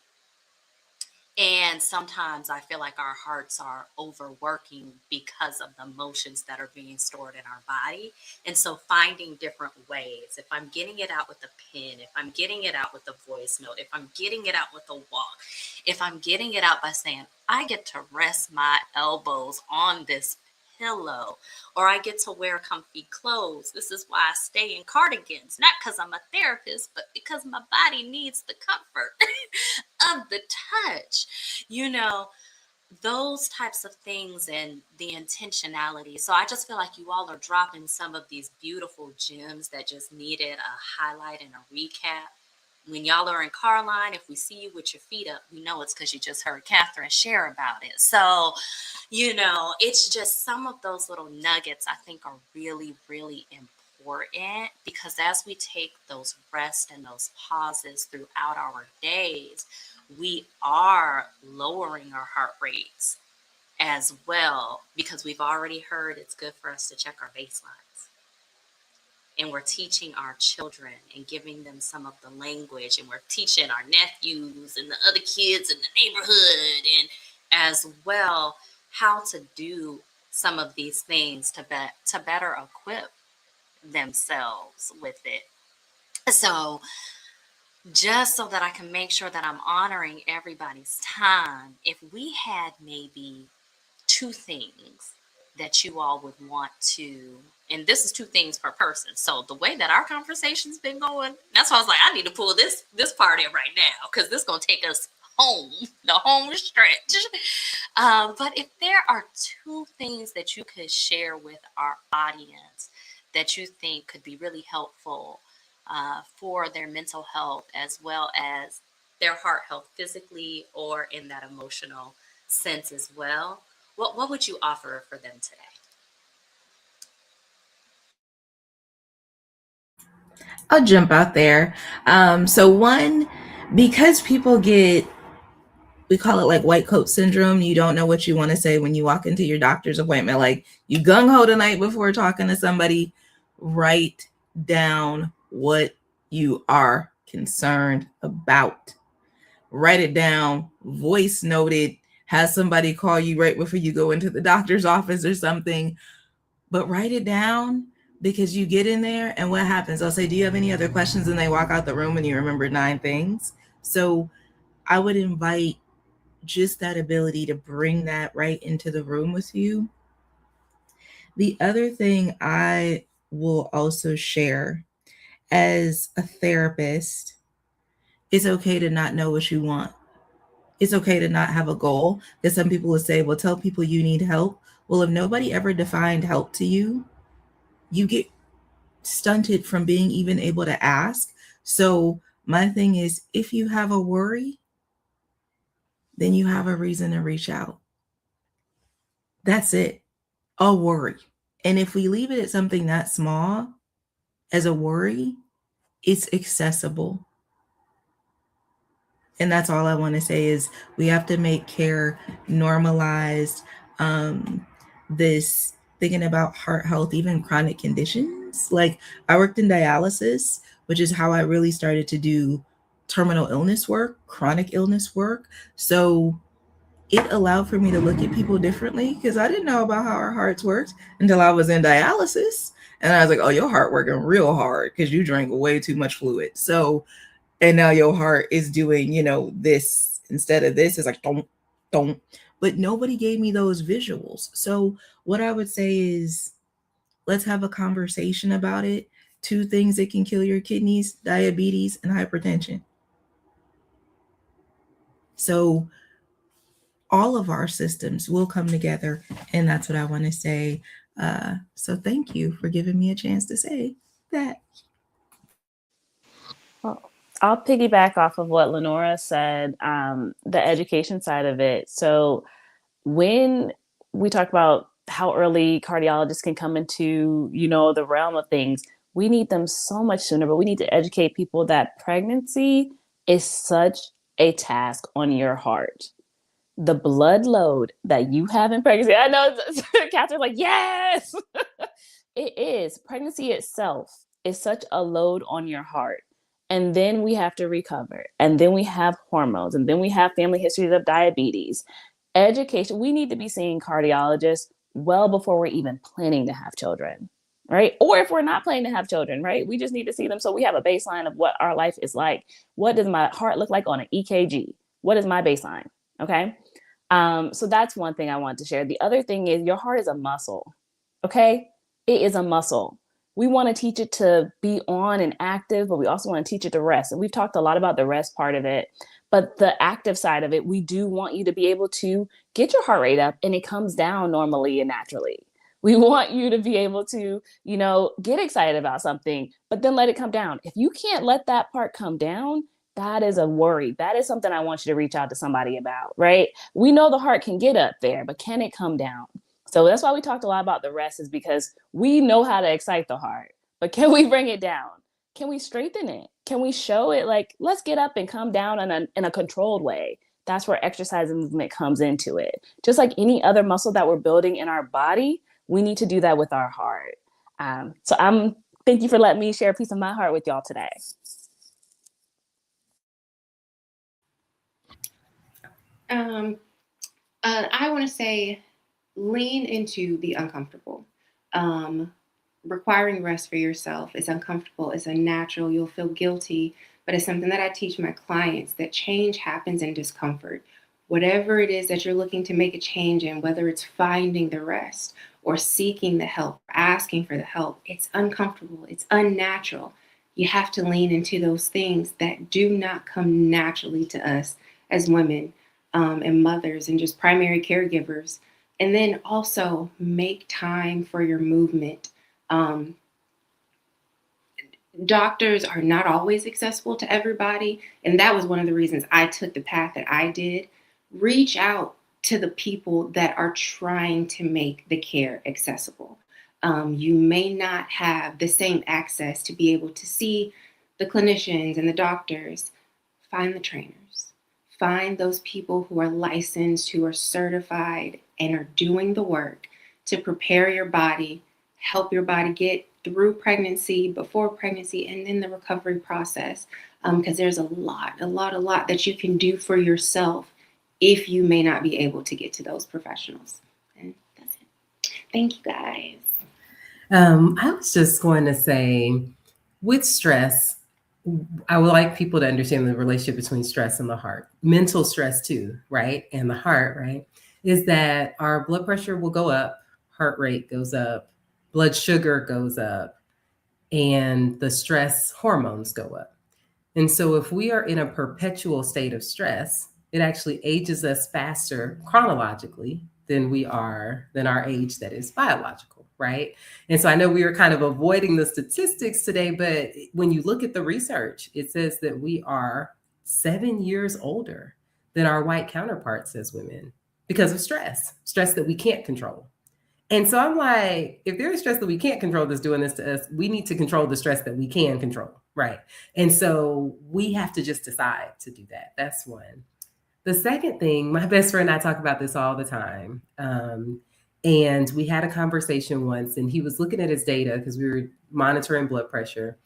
And sometimes I feel like our hearts are overworking because of the emotions that are being stored in our body. And so finding different ways, if I'm getting it out with a pen, if I'm getting it out with a voice note, if I'm getting it out with a walk, if I'm getting it out by saying, I get to rest my elbows on this pillow, or I get to wear comfy clothes. This is why I stay in cardigans, not because I'm a therapist, but because my body needs the comfort of the touch, those types of things and the intentionality. So I just feel like you all are dropping some of these beautiful gems that just needed a highlight and a recap. When y'all are in car line, if we see you with your feet up, we know it's because you just heard Catherine share about it. So, it's just some of those little nuggets I think are really, really important, because as we take those rests and those pauses throughout our days, we are lowering our heart rates as well, because we've already heard it's good for us to check our baselines. And we're teaching our children and giving them some of the language, and we're teaching our nephews and the other kids in the neighborhood and as well how to do some of these things to better equip themselves with it. So just so that I can make sure that I'm honoring everybody's time, if we had maybe 2 things that you all would want to, and this is 2 things per person. So the way that our conversation's been going, that's why I was like, I need to pull this part in right now, because this is going to take us home, the home stretch. But if there are 2 things that you could share with our audience that you think could be really helpful for their mental health as well as their heart health physically or in that emotional sense as well, what would you offer for them today? I'll jump out there. So one, because people we call it like white coat syndrome. You don't know what you want to say when you walk into your doctor's appointment. Like you gung-ho the night before talking to somebody. Write down what you are concerned about. Write it down, voice note it, have somebody call you right before you go into the doctor's office or something. But write it down, because you get in there and what happens? I'll say, do you have any other questions? And they walk out the room and you remember 9 things. So I would invite just that ability to bring that right into the room with you. The other thing I will also share, as a therapist, it's okay to not know what you want. It's okay to not have a goal. Because some people will say, well, tell people you need help. Well, if nobody ever defined help to you, you get stunted from being even able to ask. So my thing is, if you have a worry, then you have a reason to reach out. That's it. A worry. And if we leave it at something that small as a worry, it's accessible. And that's all I want to say is we have to make care normalized. This thinking about heart health, even chronic conditions. Like I worked in dialysis, which is how I really started to do terminal illness work, chronic illness work. So it allowed for me to look at people differently, because I didn't know about how our hearts worked until I was in dialysis. And I was like, oh, your heart working real hard because you drank way too much fluid. So, and now your heart is doing, this instead of this. It's like, don't. But nobody gave me those visuals. So what I would say is, let's have a conversation about it. 2 things that can kill your kidneys: diabetes and hypertension. So all of our systems will come together. And that's what I want to say. So thank you for giving me a chance to say that. Well, I'll piggyback off of what Lenora said, the education side of it. So when we talk about how early cardiologists can come into, the realm of things, we need them so much sooner, but we need to educate people that pregnancy is such a task on your heart. The blood load that you have in pregnancy, I know Catherine's like, yes, it is. Pregnancy itself is such a load on your heart. And then we have to recover. And then we have hormones. And then we have family histories of diabetes. Education, we need to be seeing cardiologists well before we're even planning to have children, right? Or if we're not planning to have children, right? We just need to see them so we have a baseline of what our life is like. What does my heart look like on an EKG? What is my baseline? Okay. So that's one thing I want to share. The other thing is your heart is a muscle. Okay. It is a muscle. We want to teach it to be on and active, but we also want to teach it to rest. And we've talked a lot about the rest part of it, but the active side of it, we do want you to be able to get your heart rate up and it comes down normally and naturally. We want you to be able to, get excited about something, but then let it come down. If you can't let that part come down, that is a worry. That is something I want you to reach out to somebody about, right? We know the heart can get up there, but can it come down? So that's why we talked a lot about the rest, is because we know how to excite the heart, but can we bring it down? Can we strengthen it? Can we show it like, let's get up and come down in a controlled way? That's where exercise and movement comes into it. Just like any other muscle that we're building in our body, we need to do that with our heart. Thank you for letting me share a piece of my heart with y'all today. I want to say, lean into the uncomfortable. Requiring rest for yourself is uncomfortable. It's unnatural. You'll feel guilty, but it's something that I teach my clients, that change happens in discomfort. Whatever it is that you're looking to make a change in, whether it's finding the rest or seeking the help, asking for the help, it's uncomfortable. It's unnatural. You have to lean into those things that do not come naturally to us as women and mothers and just primary caregivers. And then also make time for your movement. Doctors are not always accessible to everybody. And that was one of the reasons I took the path that I did. Reach out to the people that are trying to make the care accessible. You may not have the same access to be able to see the clinicians and the doctors. Find the trainers. Find those people who are licensed, who are certified, and are doing the work to prepare your body, help your body get through pregnancy, before pregnancy, and then the recovery process. Because there's a lot that you can do for yourself if you may not be able to get to those professionals. And that's it. Thank you, guys. I was just going to say, with stress, I would like people to understand the relationship between stress and the heart. Mental stress too, right? And the heart, right? Is that our blood pressure will go up, heart rate goes up, blood sugar goes up, and the stress hormones go up. And so if we are in a perpetual state of stress, it actually ages us faster chronologically than our age that is biological, right? And so I know we were kind of avoiding the statistics today, but when you look at the research, it says that we are 7 years older than our white counterparts as women because of stress that we can't control. And so I'm like, if there's stress that we can't control that's doing this to us, we need to control the stress that we can control, right? And so we have to just decide to do that. That's one. The second thing, my best friend and I talk about this all the time. And we had a conversation once, and he was looking at his data because we were monitoring blood pressure.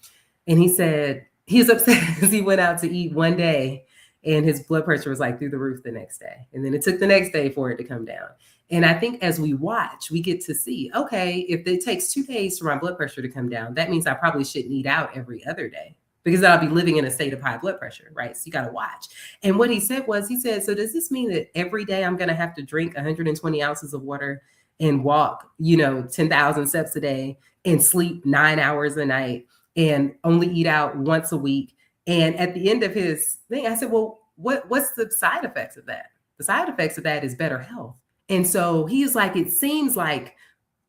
And he said he was upset because he went out to eat one day and his blood pressure was like through the roof the next day. And then it took the next day for it to come down. And I think as we watch, we get to see, okay, if it takes 2 days for my blood pressure to come down, that means I probably shouldn't eat out every other day, because I'll be living in a state of high blood pressure, right? So you got to watch. And what he said, so does this mean that every day I'm going to have to drink 120 ounces of water and walk, 10,000 steps a day and sleep 9 hours a night and only eat out once a week? And at the end of his thing, I said, well, what's the side effects of that? The side effects of that is better health. And so he's like, it seems like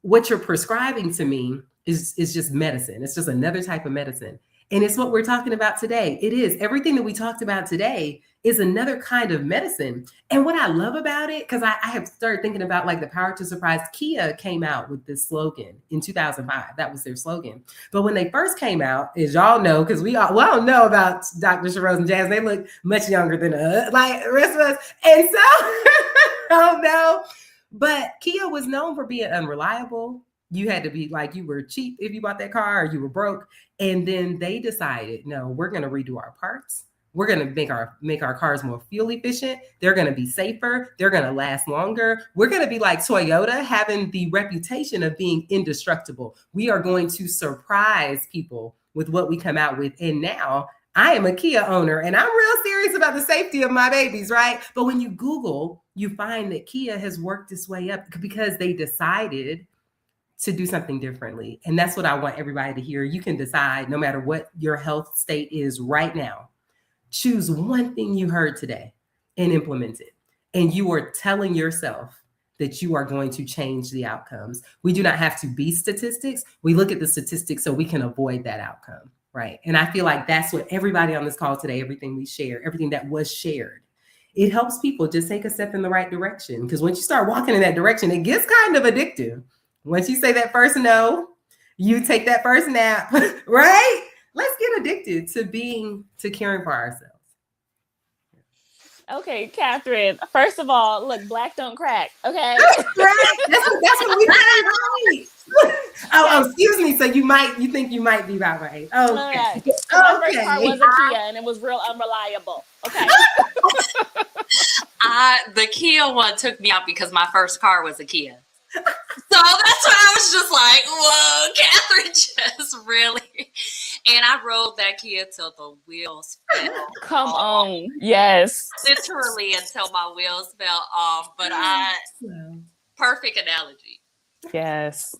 what you're prescribing to me is just medicine. It's just another type of medicine. And it's what we're talking about today. It is. Everything that we talked about today is another kind of medicine. And what I love about it, because I have started thinking about like the power to surprise. Kia came out with this slogan in 2005. That was their slogan. But when they first came out, as y'all know, because we all know about Dr. Sharose and Jazz, they look much younger than us, like the rest of us. And so, I don't know. But Kia was known for being unreliable. You had to be like, you were cheap if you bought that car, or you were broke. And then they decided, no, we're going to redo our parts. We're going to make our cars more fuel efficient. They're going to be safer. They're going to last longer. We're going to be like Toyota, having the reputation of being indestructible. We are going to surprise people with what we come out with. And now I am a Kia owner, and I'm real serious about the safety of my babies, right? But when you Google, you find that Kia has worked its way up because they decided to do something differently. And that's what I want everybody to hear. You can decide, no matter what your health state is right now, choose one thing you heard today and implement it. And you are telling yourself that you are going to change the outcomes. We do not have to be statistics. We look at the statistics so we can avoid that outcome, right? And I feel like that's what everybody on this call today, everything we share, everything that was shared, it helps people just take a step in the right direction. Because once you start walking in that direction, it gets kind of addictive. Once you say that first no, you take that first nap, right? Let's get addicted to caring for ourselves. Okay, Catherine. First of all, look, black don't crack. Okay. Right. That's what we said, right? Oh, excuse me. So you think you might be about right. Okay. My first car was a Kia, and it was real unreliable. Okay. The Kia one took me out because my first car was a Kia. So that's why I was just like, whoa, Catherine just really. And I rode that Kia till the wheels fell. Come on. Yes. Literally until my wheels fell off. But perfect analogy. Yes.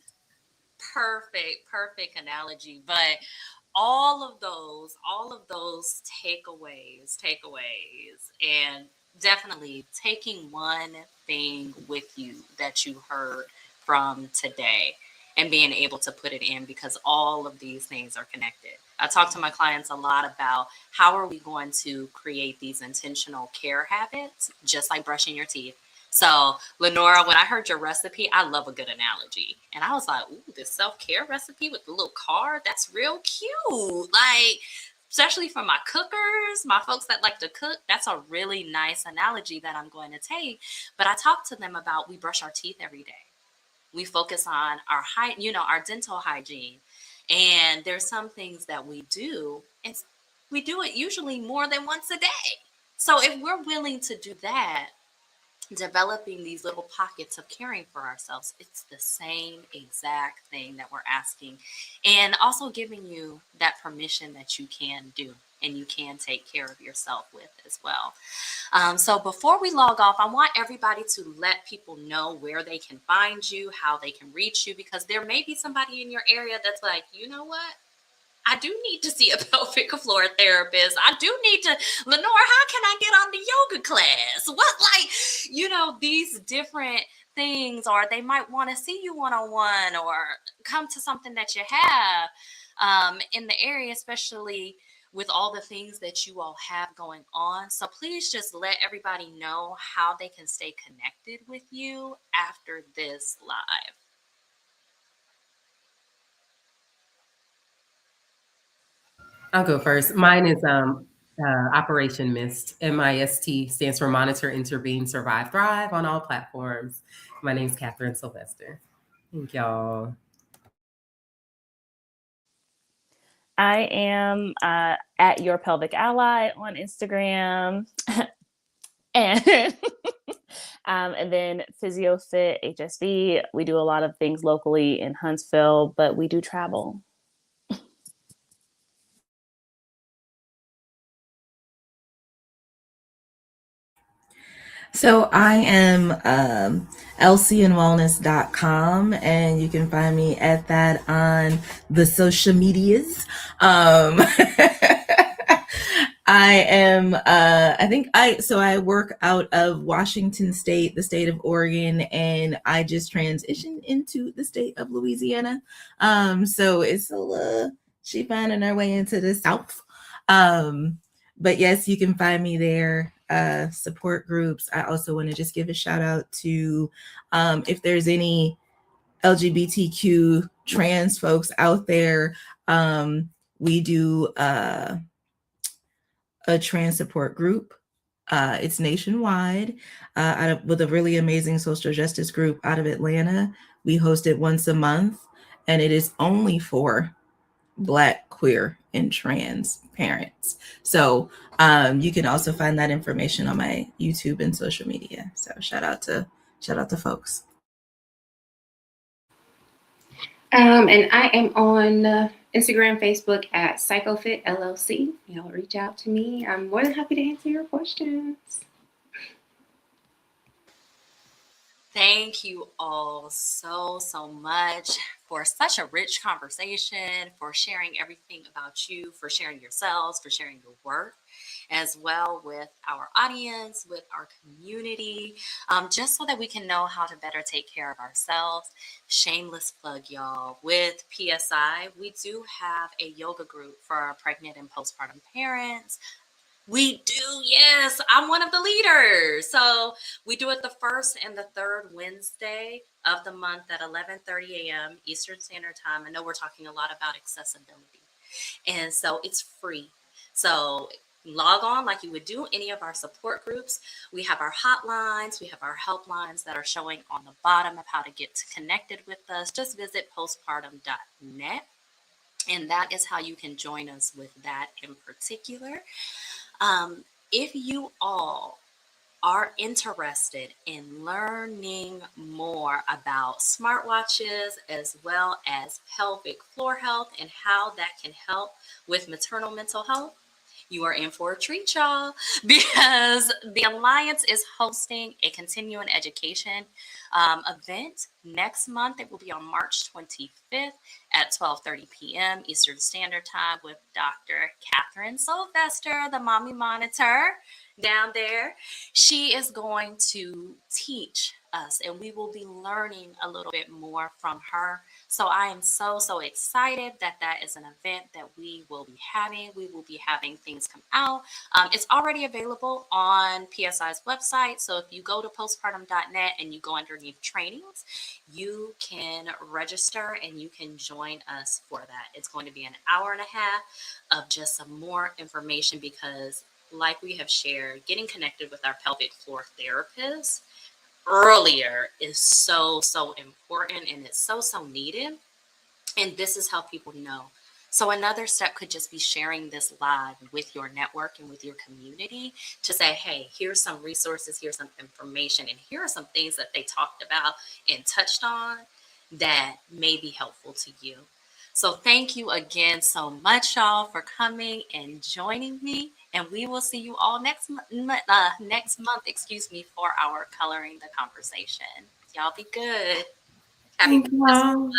Perfect analogy. But all of those takeaways, and definitely taking one thing with you that you heard from today and being able to put it in, because all of these things are connected. I talk to my clients a lot about how are we going to create these intentional care habits, just like brushing your teeth. So, Lenora, when I heard your recipe, I love a good analogy. And I was like, ooh, this self-care recipe with the little card, that's real cute. Like, especially for my cookers, my folks that like to cook, that's a really nice analogy that I'm going to take. But I talk to them about, we brush our teeth every day. We focus on our dental hygiene. And there's some things that we do, and we do it usually more than once a day. So if we're willing to do that, developing these little pockets of caring for ourselves, it's the same exact thing that we're asking, and also giving you that permission that you can do and you can take care of yourself with as well. So before we log off, I want everybody to let people know where they can find you, how they can reach you, because there may be somebody in your area that's like, you know what? I do need to see a pelvic floor therapist. I do need to, Lenore, how can I get on the yoga class? These different things, or they might want to see you one-on-one or come to something that you have in the area, especially with all the things that you all have going on. So please just let everybody know how they can stay connected with you after this live. I'll go first. Mine is Operation MIST. MIST stands for Monitor, Intervene, Survive, Thrive on all platforms. My name's Catherine Sylvester. Thank y'all. I am at Your Pelvic Ally on Instagram. And And then PhysioFit, HSV, we do a lot of things locally in Huntsville, but we do travel. So I am lcandwellness.com, and you can find me at that on the social medias. I work out of Washington State, the state of Oregon, and I just transitioned into the state of Louisiana. So it's a little, she finding her way into the South. But yes, you can find me there. Support groups. I also want to just give a shout out to if there's any LGBTQ trans folks out there, we do a trans support group. It's nationwide, with a really amazing social justice group out of Atlanta. We host it once a month, and it is only for Black, queer, and trans parents. So you can also find that information on my YouTube and social media. So shout out to folks. And I am on Instagram, Facebook at PsychoFit LLC. Y'all reach out to me. I'm more than happy to answer your questions. Thank you all so much for such a rich conversation, for sharing everything about you, for sharing yourselves, for sharing your work, as well with our audience, with our community, just so that we can know how to better take care of ourselves. Shameless plug, y'all. With PSI, we do have a yoga group for our pregnant and postpartum parents. We do, yes. I'm one of the leaders. So we do it the first and the third Wednesday of the month at 11:30 a.m. Eastern Standard Time. I know we're talking a lot about accessibility. And so it's free. So log on like you would do any of our support groups. We have our hotlines. We have our helplines that are showing on the bottom of how to get connected with us. Just visit postpartum.net. And that is how you can join us with that in particular. If you all are interested in learning more about smartwatches as well as pelvic floor health and how that can help with maternal mental health, you are in for a treat, y'all, because the Alliance is hosting a continuing education event next month. It will be on March 25th at 12:30 p.m. Eastern Standard Time with Dr. Catherine Sylvester, the Mommy Monitor down there. She is going to teach us, and we will be learning a little bit more from her. So I am so excited that that is an event that we will be having. We will be having things come out. It's already available on PSI's website. So if you go to postpartum.net and you go underneath trainings, you can register and you can join us for that. It's going to be an hour and a half of just some more information because, like we have shared, getting connected with our pelvic floor therapist earlier is so important, and it's so needed. And this is how people know. So another step could just be sharing this live with your network and with your community to say, hey, here's some resources, here's some information, and here are some things that they talked about and touched on that may be helpful to you. So thank you again so much, y'all, for coming and joining me. And we will see you all next month, for our Coloring the Conversation. Y'all be good. Happy Thank you all.